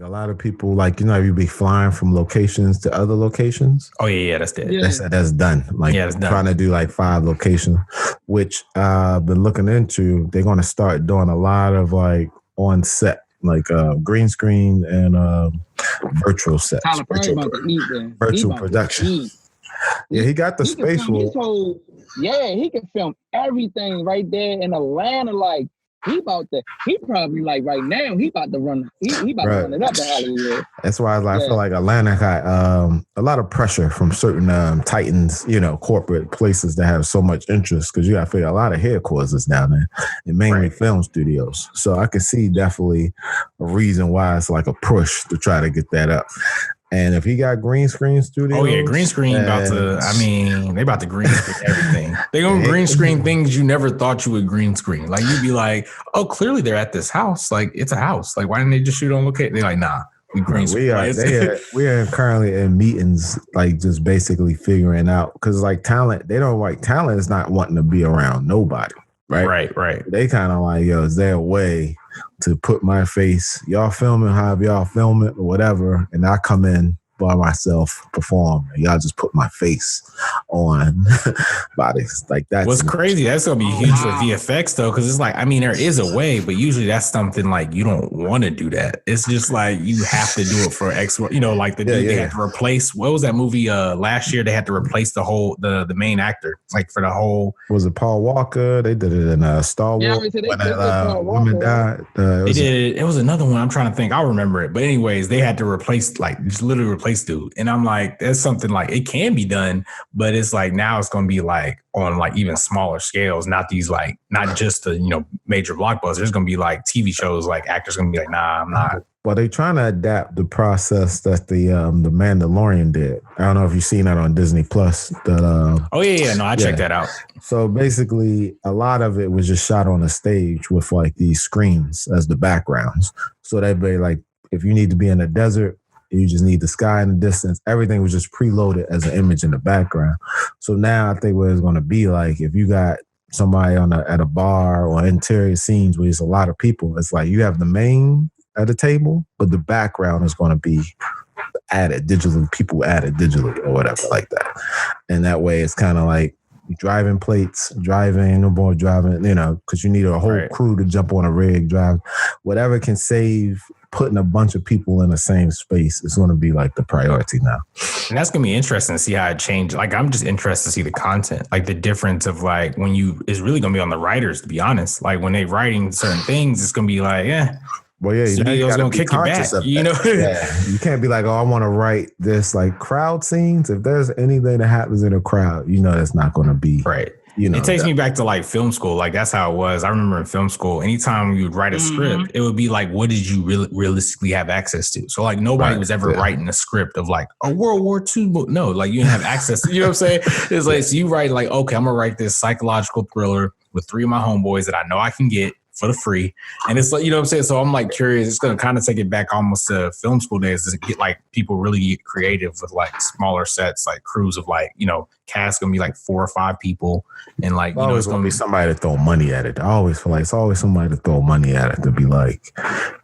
a lot of people, like, you know, you be flying from locations to other locations. Oh yeah, that's dead. Yeah. That's done. Like, Yeah, it's done. trying to do like 5 locations, which I've been looking into. They're going to start doing a lot of like on set, like green screen and virtual sets. Tyler Perry about to eat there. Virtual production. Yeah, he got the space for it. He can film everything right there in Atlanta. Like, he probably like right now, he about to run to run it up in Hollywood. That's why I feel like Atlanta got a lot of pressure from certain titans, you know, corporate places that have so much interest, because you got to figure a lot of headquarters down there, and mainly film studios. So I can see definitely a reason why it's like a push to try to get that up. And if he got green screen studios, oh yeah, green screen they about to green screen everything. They gonna green screen things you never thought you would green screen. Like, you'd be like, oh, clearly they're at this house. Like, it's a house. Like, why didn't they just shoot on location? They're like, nah, we green screen. We are currently in meetings, like just basically figuring out, because like talent is not wanting to be around nobody. Right. They kind of like, yo, is there a way to put my face, y'all filming however y'all film it or whatever, and I come in by myself, perform, and y'all just put my face on bodies like that. What's crazy, that's gonna be huge for VFX though, because it's like, I mean, there is a way, but usually that's something like you don't want to do that. It's just like you have to do it for X, you know, like they had to replace, what was that movie last year? They had to replace the whole the main actor, like for the whole. Was it Paul Walker? They did it in Star Wars. When woman died. It was another one. I'm trying to think. I'll remember it. But anyways, they had to replace, like, just literally replace dude. And I'm like, that's something like it can be done, but it's like now it's going to be like on like even smaller scales, not these like, not just the, you know, major blockbusters. There's going to be like TV shows, like actors going to be like, nah, I'm not. Well, they're trying to adapt the process that the Mandalorian did. I don't know if you've seen that on Disney Plus. No, I checked that out. So basically, a lot of it was just shot on a stage with like these screens as the backgrounds. So they'd be like, if you need to be in a desert, you just need the sky in the distance. Everything was just preloaded as an image in the background. So now I think what it's going to be like, if you got somebody at a bar or interior scenes where there's a lot of people, it's like you have the main at the table, but the background is going to be added digitally, people added digitally or whatever like that. And that way it's kind of like driving plates, no more driving, you know, because you need a whole crew to jump on a rig, drive, whatever can save putting a bunch of people in the same space is going to be like the priority now. And that's going to be interesting to see how it changes. Like, I'm just interested to see the content, like the difference of like when is really going to be on the writers, to be honest. Like when they writing certain things, it's going to be like, well, yeah, studio's going to kick you back, you know? You can't be like, oh, I want to write this like crowd scenes. If there's anything that happens in a crowd, you know, that's not going to be right. You know, it takes me back to like film school. Like that's how it was. I remember in film school, anytime you would write a script, it would be like, what did you realistically have access to? So like nobody was ever writing a script of like a World War II book. No, like you didn't have access to, you know what I'm saying? It's like, so you write like, okay, I'm going to write this psychological thriller with 3 of my homeboys that I know I can get for the free. And it's like, you know what I'm saying? So I'm like curious, it's going to kind of take it back almost to film school days to get like people really get creative with like smaller sets, like crews of like, you know, cast going to be like 4 or 5 people. And like, you know, it's going to be somebody to throw money at it. I always feel like it's always somebody to throw money at it to be like,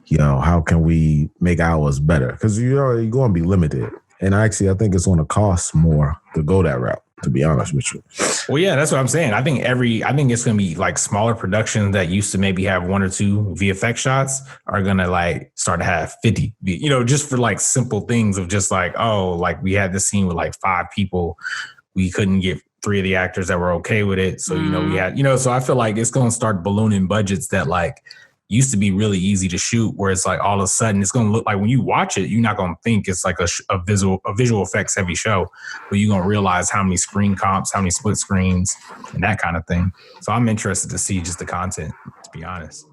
you know, how can we make ours better? Because you're going to be limited. And actually, I think it's going to cost more to go that route, to be honest with you. Well, yeah, that's what I'm saying. I think it's going to be like smaller productions that used to maybe have 1 or 2 VFX shots are going to like start to have 50, you know, just for like simple things of just like, oh, like we had this scene with like 5 people. We couldn't get 3 of the actors that were okay with it. So, you know, we had, you know, so I feel like it's going to start ballooning budgets that like used to be really easy to shoot, where it's like all of a sudden it's going to look like when you watch it, you're not going to think it's like a visual effects heavy show, but you're going to realize how many screen comps, how many split screens and that kind of thing. So I'm interested to see just the content, to be honest.